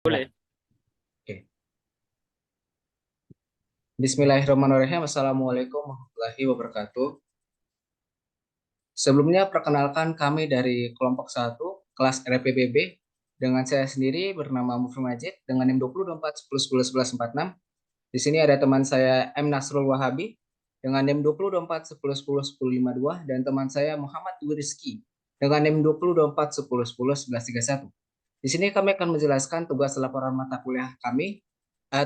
Mulai. Boleh. Oke. Bismillahirrahmanirrahim. Assalamualaikum warahmatullahi wabarakatuh. Sebelumnya perkenalkan kami dari kelompok satu kelas RPBB dengan saya sendiri bernama Mufri Majid dengan NIM 2024 10 11 11 46. Di sini ada teman saya M Nasrul Wahabi dengan NIM 2024 10 10 10 52 dan teman saya Muhammad Dwi Rizki dengan NIM 2024 10 10 11 31. Di sini kami akan menjelaskan tugas laporan mata kuliah kami,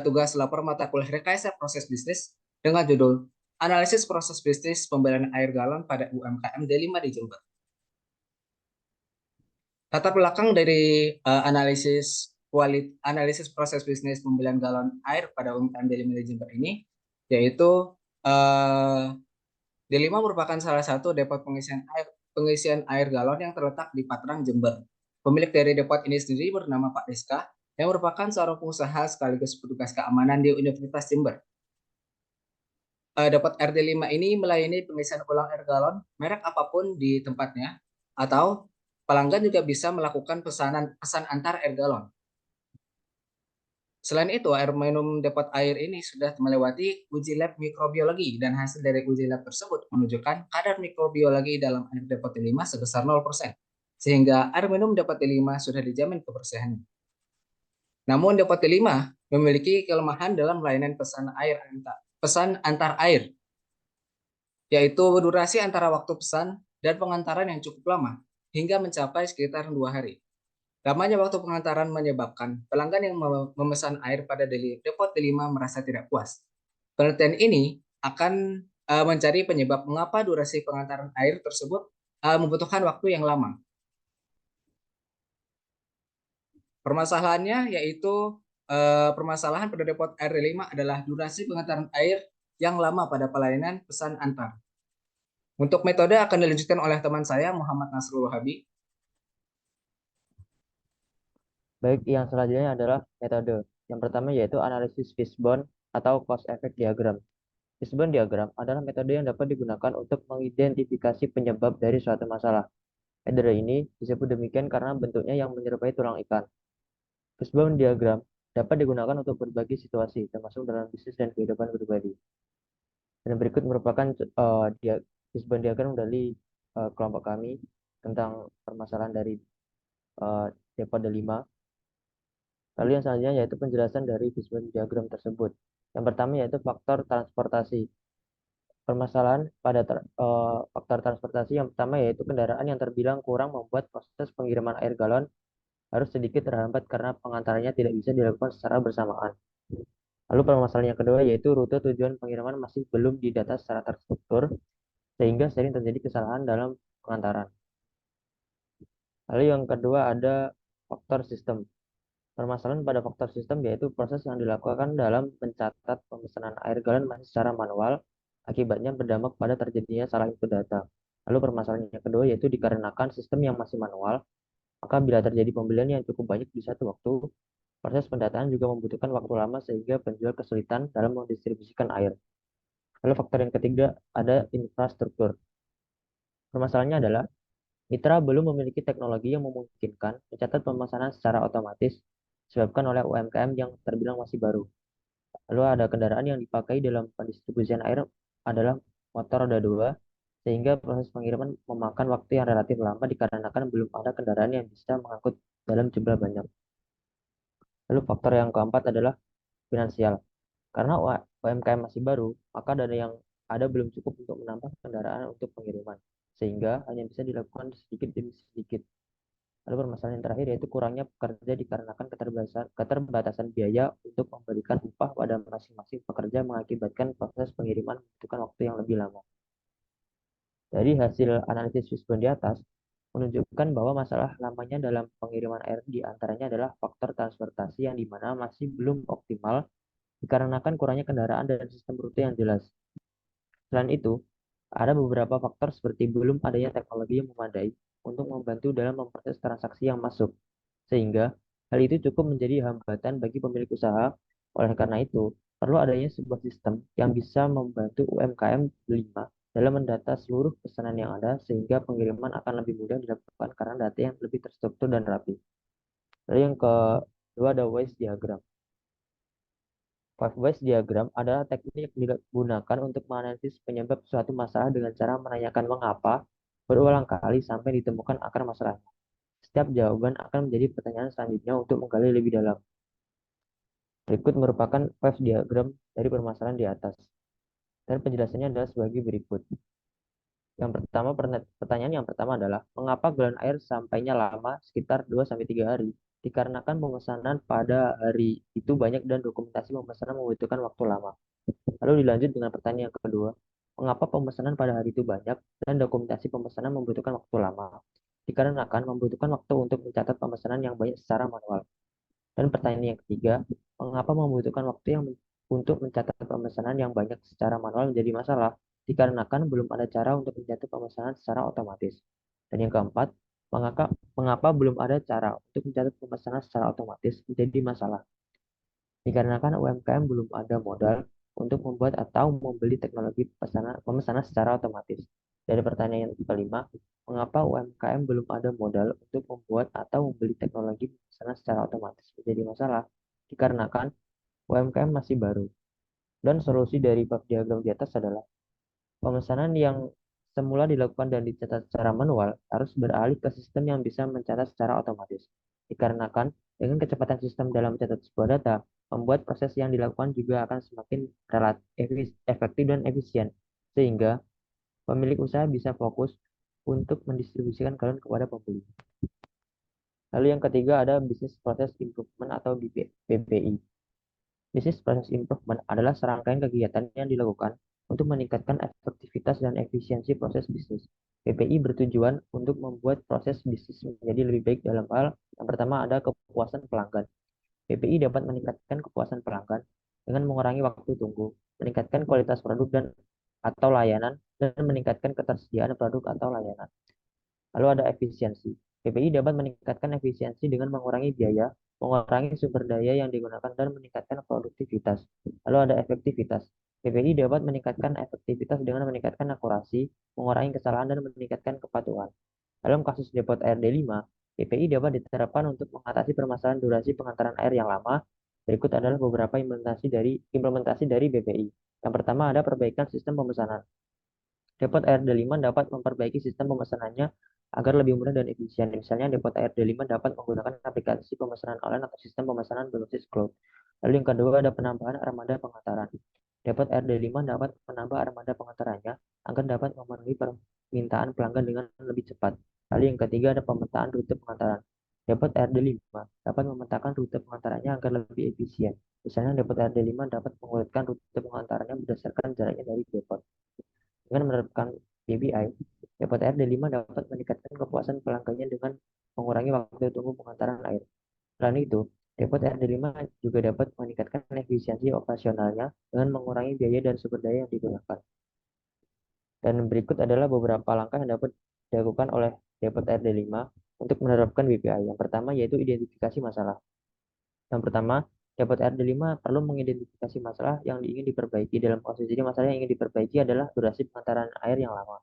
tugas laporan mata kuliah rekayasa proses bisnis dengan judul Analisis Proses Bisnis Pembelian Air Galon pada UMKM D5 di Jember. Latar belakang dari analisis proses bisnis pembelian galon air pada UMKM D5 di Jember ini, yaitu eh, D5 merupakan salah satu depot pengisian air galon yang terletak di Patrang, Jember. Pemilik dari depot ini sendiri bernama Pak Deska, yang merupakan seorang pengusaha sekaligus petugas keamanan di Universitas Jember. Depot RD5 ini melayani pengisian ulang air galon merek apapun di tempatnya, atau pelanggan juga bisa melakukan pesan antar air galon. Selain itu, air minum depot air ini sudah melewati uji lab mikrobiologi dan hasil dari uji lab tersebut menunjukkan kadar mikrobiologi dalam air depot T5 sebesar 0%, sehingga air minum depot T5 sudah dijamin kebersihannya. Namun depot T5 memiliki kelemahan dalam layanan pesan antar air, yaitu durasi antara waktu pesan dan pengantaran yang cukup lama, hingga mencapai sekitar 2 hari. Lamanya waktu pengantaran menyebabkan pelanggan yang memesan air pada depot D5 merasa tidak puas. Penelitian ini akan mencari penyebab mengapa durasi pengantaran air tersebut membutuhkan waktu yang lama. Permasalahannya yaitu permasalahan pada depot air D5 adalah durasi pengantaran air yang lama pada pelayanan pesan antar. Untuk metode akan dilanjutkan oleh teman saya Muhammad Nasrul Wahabi. Baik, yang selanjutnya adalah metode. Yang pertama yaitu analisis fishbone atau cause effect diagram. Fishbone diagram adalah metode yang dapat digunakan untuk mengidentifikasi penyebab dari suatu masalah. Metode ini disebut demikian karena bentuknya yang menyerupai tulang ikan. Fishbone diagram dapat digunakan untuk berbagai situasi, termasuk dalam bisnis dan kehidupan pribadi. Dan berikut merupakan fishbone diagram dari kelompok kami tentang permasalahan dari depot delima. Lalu yang selanjutnya yaitu penjelasan dari fishbone diagram tersebut. Yang pertama yaitu faktor transportasi. Permasalahan pada faktor transportasi yang pertama yaitu kendaraan yang terbilang kurang membuat proses pengiriman air galon harus sedikit terhambat karena pengantarannya tidak bisa dilakukan secara bersamaan. Lalu permasalahan yang kedua yaitu rute tujuan pengiriman masih belum didata secara terstruktur sehingga sering terjadi kesalahan dalam pengantaran. Lalu yang kedua ada faktor sistem. Permasalahan pada faktor sistem yaitu proses yang dilakukan dalam mencatat pemesanan air galon masih secara manual, akibatnya berdampak pada terjadinya salah input data. Lalu permasalahan yang kedua yaitu dikarenakan sistem yang masih manual, maka bila terjadi pembelian yang cukup banyak di satu waktu, proses pendataan juga membutuhkan waktu lama sehingga penjual kesulitan dalam mendistribusikan air. Lalu faktor yang ketiga ada infrastruktur. Permasalahannya adalah mitra belum memiliki teknologi yang memungkinkan mencatat pemesanan secara otomatis disebabkan oleh UMKM yang terbilang masih baru. Lalu ada kendaraan yang dipakai dalam pendistribusian air adalah motor roda 2, sehingga proses pengiriman memakan waktu yang relatif lama dikarenakan belum ada kendaraan yang bisa mengangkut dalam jumlah banyak. Lalu faktor yang keempat adalah finansial. Karena UMKM masih baru, maka dana yang ada belum cukup untuk menambah kendaraan untuk pengiriman, sehingga hanya bisa dilakukan sedikit demi sedikit. Lalu permasalahan yang terakhir yaitu kurangnya pekerja dikarenakan keterbatasan biaya untuk memberikan upah pada masing-masing pekerja mengakibatkan proses pengiriman membutuhkan waktu yang lebih lama. Dari hasil analisis Fishbone di atas menunjukkan bahwa masalah lamanya dalam pengiriman air di antaranya adalah faktor transportasi yang dimana masih belum optimal dikarenakan kurangnya kendaraan dan sistem rute yang jelas. Selain itu, ada beberapa faktor seperti belum adanya teknologi yang memadai untuk membantu dalam memproses transaksi yang masuk, sehingga hal itu cukup menjadi hambatan bagi pemilik usaha. Oleh karena itu, perlu adanya sebuah sistem yang bisa membantu UMKM 5 dalam mendata seluruh pesanan yang ada, sehingga pengiriman akan lebih mudah dilakukan karena data yang lebih terstruktur dan rapi. Lalu yang Kedua ada Weiss diagram. Five Whys diagram adalah teknik yang digunakan untuk menganalisis penyebab suatu masalah dengan cara menanyakan mengapa berulang kali sampai ditemukan akar masalahnya. Setiap jawaban akan menjadi pertanyaan selanjutnya untuk menggali lebih dalam. Berikut merupakan Five diagram dari permasalahan di atas. Dan penjelasannya adalah sebagai berikut. Yang pertama, pertanyaan yang pertama adalah, mengapa galon air sampainya lama sekitar 2-3 hari? Dikarenakan pemesanan pada hari itu banyak dan dokumentasi pemesanan membutuhkan waktu lama. Lalu dilanjut dengan pertanyaan yang kedua, mengapa pemesanan pada hari itu banyak dan dokumentasi pemesanan membutuhkan waktu lama? Dikarenakan membutuhkan waktu untuk mencatat pemesanan yang banyak secara manual. Dan pertanyaan yang ketiga, mengapa membutuhkan waktu untuk mencatat pemesanan yang banyak secara manual menjadi masalah? Dikarenakan belum ada cara untuk mencatat pemesanan secara otomatis. Dan yang keempat, mengapa belum ada cara untuk mencatat pemesanan secara otomatis menjadi masalah? Dikarenakan UMKM belum ada modal untuk membuat atau membeli teknologi pemesanan secara otomatis. Dari pertanyaan yang kelima, mengapa UMKM belum ada modal untuk membuat atau membeli teknologi pemesanan secara otomatis menjadi masalah? Dikarenakan UMKM masih baru. Dan solusi dari bab diagram di atas adalah pemesanan yang semula dilakukan dan dicatat secara manual harus beralih ke sistem yang bisa mencatat secara otomatis. Dikarenakan dengan kecepatan sistem dalam mencatat sebuah data, membuat proses yang dilakukan juga akan semakin efektif dan efisien, sehingga pemilik usaha bisa fokus untuk mendistribusikan galon kepada pembeli. Lalu yang ketiga ada Business Process Improvement atau BPI. Business Process Improvement adalah serangkaian kegiatan yang dilakukan untuk meningkatkan efektivitas dan efisiensi proses bisnis. BPI bertujuan untuk membuat proses bisnis menjadi lebih baik dalam hal yang pertama ada kepuasan pelanggan. BPI dapat meningkatkan kepuasan pelanggan dengan mengurangi waktu tunggu, meningkatkan kualitas produk dan atau layanan, dan meningkatkan ketersediaan produk atau layanan. Lalu ada efisiensi. PPI dapat meningkatkan efisiensi dengan mengurangi biaya, mengurangi sumber daya yang digunakan, dan meningkatkan produktivitas. Lalu ada efektivitas. PPI dapat meningkatkan efektivitas dengan meningkatkan akurasi, mengurangi kesalahan, dan meningkatkan kepatuhan. Dalam kasus depot air D5, PPI dapat diterapkan untuk mengatasi permasalahan durasi pengantaran air yang lama. Berikut adalah beberapa implementasi dari BPI. Yang pertama ada perbaikan sistem pemesanan. Depot air D5 dapat memperbaiki sistem pemesanannya agar lebih mudah dan efisien. Misalnya, depot air D5 dapat menggunakan aplikasi pemesanan online atau sistem pemesanan berbasis cloud. Lalu yang kedua ada penambahan armada pengantaran. Depot air D5 dapat menambah armada pengantarannya agar dapat memenuhi permintaan pelanggan dengan lebih cepat. Lalu yang ketiga ada pemetaan rute pengantaran. Depot air D5 dapat memetakan rute pengantarannya agar lebih efisien. Misalnya, depot air D5 dapat mengurutkan rute pengantarannya berdasarkan jaraknya dari depot. Dengan menerapkan PBI, depot air D5 dapat meningkatkan kepuasan pelanggannya dengan mengurangi waktu tunggu pengantaran air. Selain itu, depot air D5 juga dapat meningkatkan efisiensi operasionalnya dengan mengurangi biaya dan sumber daya yang digunakan. Dan berikut adalah beberapa langkah yang dapat dilakukan oleh depot air D5 untuk menerapkan BPI. Yang pertama yaitu identifikasi masalah. Yang pertama, depot RD5 perlu mengidentifikasi masalah yang ingin diperbaiki. Dalam kasus ini, masalah yang ingin diperbaiki adalah durasi pengantaran air yang lama.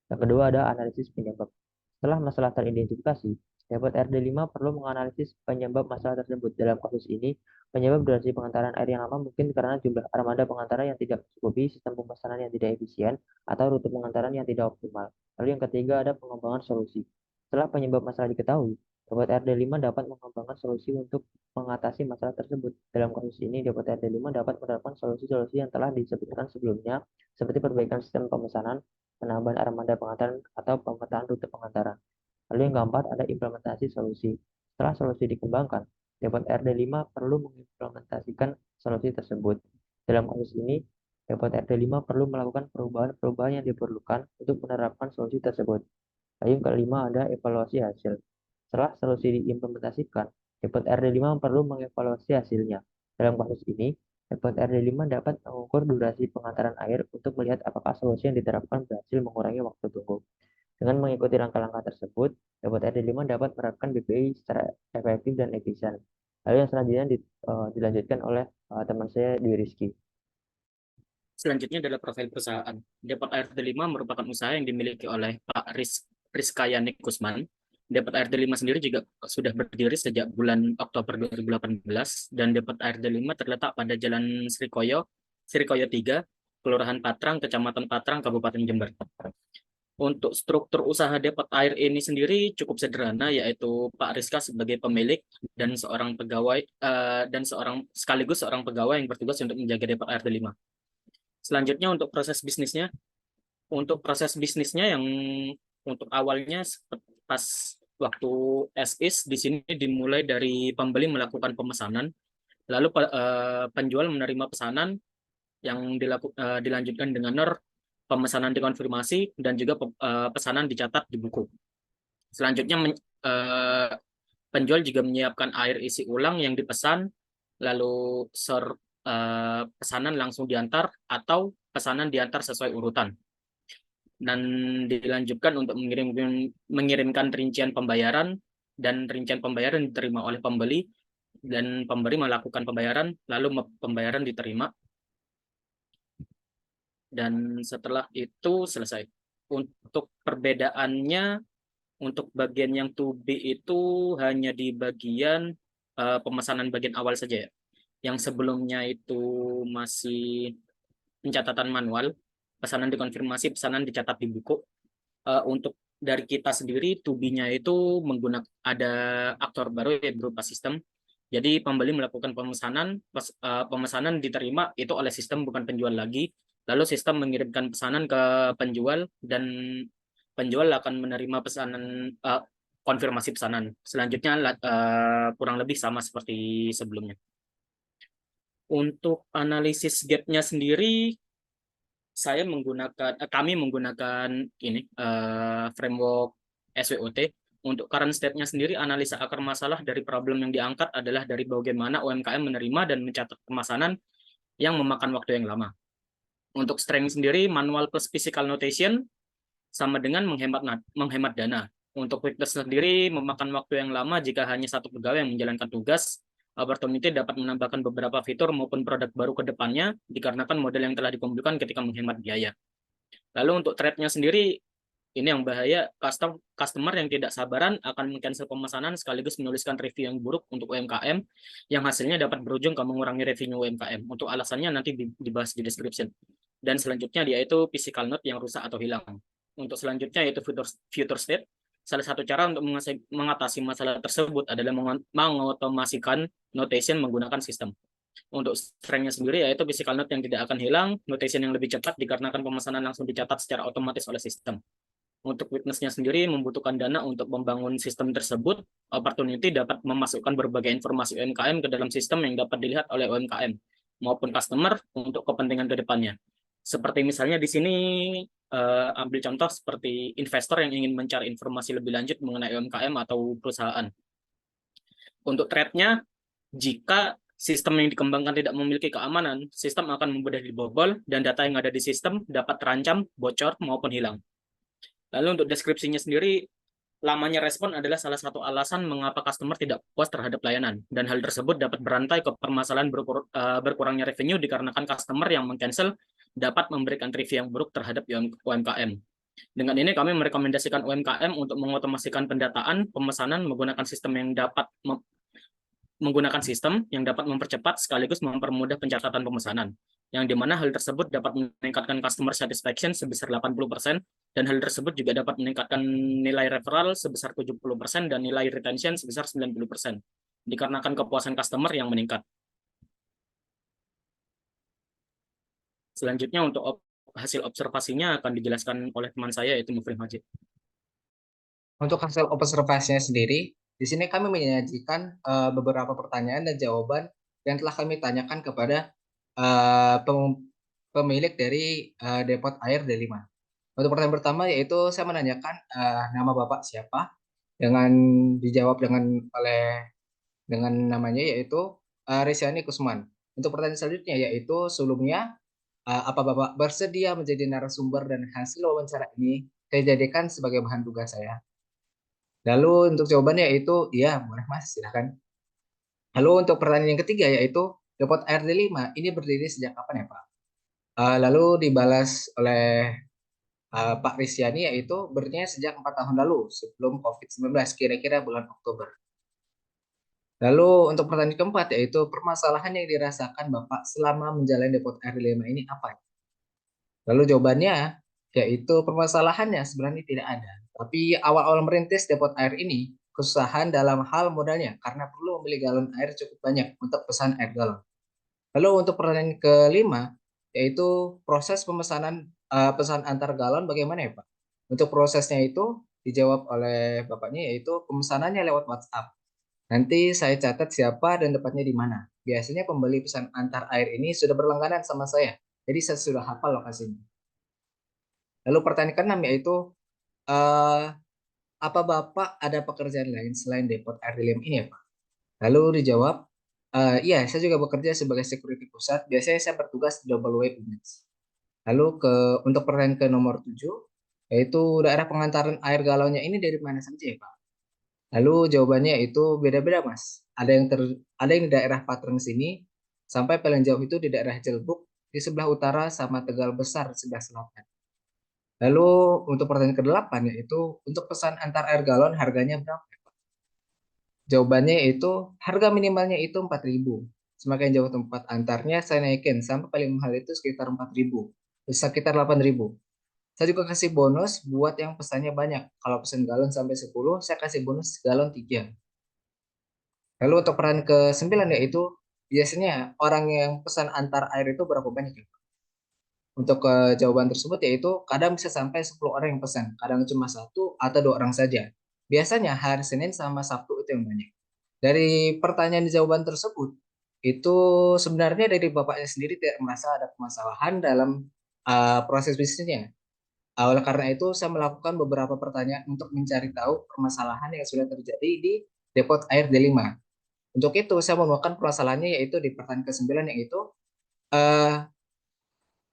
Yang kedua ada analisis penyebab. Setelah masalah teridentifikasi, depot RD5 perlu menganalisis penyebab masalah tersebut. Dalam kasus ini, penyebab durasi pengantaran air yang lama mungkin karena jumlah armada pengantaran yang tidak mencukupi, sistem pemesanan yang tidak efisien, atau rute pengantaran yang tidak optimal. Lalu yang ketiga ada pengembangan solusi. Setelah penyebab masalah diketahui, depot RD5 dapat mengembangkan solusi untuk mengatasi masalah tersebut. Dalam kasus ini, depot RD5 dapat menerapkan solusi-solusi yang telah disebutkan sebelumnya, seperti perbaikan sistem pemesanan, penambahan armada pengantaran, atau pemetaan rute pengantaran. Lalu yang keempat ada implementasi solusi. Setelah solusi dikembangkan, depot RD5 perlu mengimplementasikan solusi tersebut. Dalam kasus ini, depot RD5 perlu melakukan perubahan-perubahan yang diperlukan untuk menerapkan solusi tersebut. Lalu yang kelima ada evaluasi hasil. Setelah solusi diimplementasikan, depot RD5 perlu mengevaluasi hasilnya. Dalam kasus ini, depot RD5 dapat mengukur durasi pengantaran air untuk melihat apakah solusi yang diterapkan berhasil mengurangi waktu tunggu. Dengan mengikuti langkah-langkah tersebut, depot RD5 dapat menerapkan BPI secara efektif dan efisien. Lalu yang selanjutnya dilanjutkan oleh teman saya Dwi Rizky. Selanjutnya adalah profil perusahaan. Depot Air D5 merupakan usaha yang dimiliki oleh Pak Rizkayani Kusman. Depot Air D5 sendiri juga sudah berdiri sejak bulan Oktober 2018 dan Depot Air D5 terletak pada Jalan Srikoyo 3, Kelurahan Patrang, Kecamatan Patrang, Kabupaten Jember. Untuk struktur usaha depot air ini sendiri cukup sederhana, yaitu Pak Rizka sebagai pemilik dan seorang pegawai sekaligus seorang pegawai yang bertugas untuk menjaga depot air D5. Selanjutnya untuk proses bisnisnya yang untuk awalnya pas waktu as is di sini dimulai dari pembeli melakukan pemesanan, lalu penjual menerima pesanan yang dilanjutkan dengan pemesanan dikonfirmasi dan juga pesanan dicatat di buku. Selanjutnya penjual juga menyiapkan air isi ulang yang dipesan, lalu pesanan langsung diantar atau pesanan diantar sesuai urutan. Dan dilanjutkan untuk mengirimkan rincian pembayaran, dan rincian pembayaran diterima oleh pembeli dan pemberi melakukan pembayaran, lalu pembayaran diterima. Dan setelah itu selesai. Untuk perbedaannya, untuk bagian yang to be itu hanya di bagian pemesanan bagian awal saja ya. Yang sebelumnya itu masih pencatatan manual, pesanan dikonfirmasi, pesanan dicatat di buku. Untuk dari kita sendiri, to be-nya itu menggunakan ada aktor baru yang berupa sistem. Jadi pembeli melakukan pemesanan diterima itu oleh sistem, bukan penjual lagi. Lalu sistem mengirimkan pesanan ke penjual dan penjual akan menerima pesanan konfirmasi pesanan. Selanjutnya kurang lebih sama seperti sebelumnya. Untuk analisis gap-nya sendiri, kami menggunakan framework SWOT. Untuk current state-nya sendiri, analisa akar masalah dari problem yang diangkat adalah dari bagaimana UMKM menerima dan mencatat pemesanan yang memakan waktu yang lama. Untuk strength sendiri, manual plus physical notation sama dengan menghemat dana. Untuk weakness sendiri, memakan waktu yang lama jika hanya satu pegawai yang menjalankan tugas. Opportunity dapat menambahkan beberapa fitur maupun produk baru ke depannya dikarenakan model yang telah dikumpulkan ketika menghemat biaya. Lalu untuk threat-nya sendiri, ini yang bahaya, customer yang tidak sabaran akan men-cancel pemesanan sekaligus menuliskan review yang buruk untuk UMKM yang hasilnya dapat berujung ke mengurangi revenue UMKM. Untuk alasannya nanti dibahas di description. Dan selanjutnya yaitu physical note yang rusak atau hilang. Untuk selanjutnya yaitu future state. Salah satu cara untuk mengatasi masalah tersebut adalah mengotomasikan notation menggunakan sistem. Untuk strength-nya sendiri yaitu physical note yang tidak akan hilang, notation yang lebih cepat dikarenakan pemesanan langsung dicatat secara otomatis oleh sistem. Untuk weakness-nya sendiri membutuhkan dana untuk membangun sistem tersebut. Opportunity dapat memasukkan berbagai informasi UMKM ke dalam sistem yang dapat dilihat oleh UMKM maupun customer untuk kepentingan ke depannya. Seperti misalnya di sini ambil contoh seperti investor yang ingin mencari informasi lebih lanjut mengenai UMKM atau perusahaan. Untuk threat-nya, jika sistem yang dikembangkan tidak memiliki keamanan, sistem akan mudah dibobol dan data yang ada di sistem dapat terancam, bocor, maupun hilang. Lalu untuk deskripsinya sendiri, lamanya respon adalah salah satu alasan mengapa customer tidak puas terhadap layanan. Dan hal tersebut dapat berantai ke permasalahan berkurangnya revenue dikarenakan customer yang meng-cancel dapat memberikan review yang buruk terhadap UMKM. Dengan ini kami merekomendasikan UMKM untuk mengotomasikan pendataan, pemesanan menggunakan sistem yang dapat mempercepat sekaligus mempermudah pencatatan pemesanan, yang dimana hal tersebut dapat meningkatkan customer satisfaction sebesar 80%, dan hal tersebut juga dapat meningkatkan nilai referral sebesar 70% dan nilai retention sebesar 90%, dikarenakan kepuasan customer yang meningkat. Selanjutnya untuk hasil observasinya akan dijelaskan oleh teman saya, yaitu Mufri Majid. Untuk hasil observasinya sendiri, di sini kami menyajikan beberapa pertanyaan dan jawaban yang telah kami tanyakan kepada pemilik dari depot air D5. Untuk pertanyaan pertama yaitu saya menanyakan nama Bapak siapa, dengan dijawab dengan namanya yaitu Resiani Kusman. Untuk pertanyaan selanjutnya yaitu sebelumnya apa Bapak bersedia menjadi narasumber dan hasil wawancara ini saya jadikan sebagai bahan tugas saya? Lalu untuk jawabannya yaitu iya, boleh Mas, silakan. Lalu untuk pertanyaan yang ketiga yaitu depot air D5 ini berdiri sejak kapan ya Pak? Lalu dibalas oleh Pak Risyani, yaitu bertanya sejak 4 tahun lalu sebelum COVID-19, kira-kira bulan Oktober. Lalu untuk pertanyaan keempat, yaitu permasalahan yang dirasakan Bapak selama menjalani depot air dilema ini apa? Lalu jawabannya, yaitu permasalahannya sebenarnya tidak ada. Tapi awal-awal merintis depot air ini, kesusahan dalam hal modalnya karena perlu membeli galon air cukup banyak untuk pesan air galon. Lalu untuk pertanyaan kelima, yaitu proses pemesanan pesan antar galon bagaimana ya Pak? Untuk prosesnya itu dijawab oleh Bapaknya, yaitu pemesanannya lewat WhatsApp. Nanti saya catat siapa dan tepatnya di mana. Biasanya pembeli pesan antar air ini sudah berlangganan sama saya, jadi saya sudah hafal lokasinya. Lalu pertanyaan keenam, yaitu eh, apa Bapak ada pekerjaan lain selain depot air dilem ini ya Pak? Lalu dijawab, iya saya juga bekerja sebagai security pusat. Biasanya saya bertugas di Double Wave Units. Lalu untuk pertanyaan ke nomor 7, yaitu daerah pengantaran air galonnya ini dari mana saja ya Pak? Lalu jawabannya itu beda-beda Mas. Ada yang di daerah Patreng sini, sampai paling jauh itu di daerah Jelbuk, di sebelah utara sama Tegal Besar di sebelah selatan. Lalu untuk pertanyaan ke-8, yaitu untuk pesan antar air galon harganya berapa? Jawabannya itu harga minimalnya itu 4.000. Semakin jauh tempat antarnya saya naikin sampai paling mahal itu sekitar 4.000, sekitar 8.000. Saya juga kasih bonus buat yang pesannya banyak. Kalau pesan galon sampai 10, saya kasih bonus galon 3. Lalu untuk peran ke-9, yaitu biasanya orang yang pesan antar air itu berapa banyak ya? Untuk jawaban tersebut yaitu kadang bisa sampai 10 orang yang pesan, kadang cuma satu atau 2 orang saja. Biasanya hari Senin sama Sabtu itu yang banyak. Dari pertanyaan jawaban tersebut, itu sebenarnya dari Bapaknya sendiri tidak merasa ada permasalahan dalam proses bisnisnya. Oleh karena itu, saya melakukan beberapa pertanyaan untuk mencari tahu permasalahan yang sudah terjadi di depot air D5. Untuk itu, saya menemukan permasalahannya yaitu di pertanyaan ke-9, yaitu eh,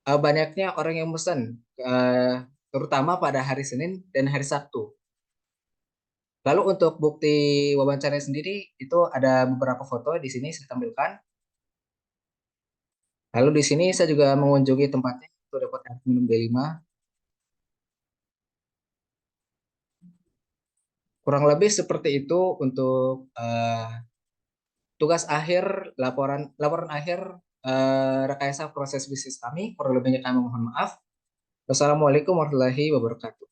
banyaknya orang yang pesan, terutama pada hari Senin dan hari Sabtu. Lalu untuk bukti wawancara sendiri, itu ada beberapa foto di sini saya tampilkan. Lalu di sini saya juga mengunjungi tempatnya, itu dapat air minum D5. Kurang lebih seperti itu untuk tugas akhir, laporan laporan akhir rekayasa proses bisnis kami. Kurang lebihnya kami mohon maaf. Wassalamualaikum warahmatullahi wabarakatuh.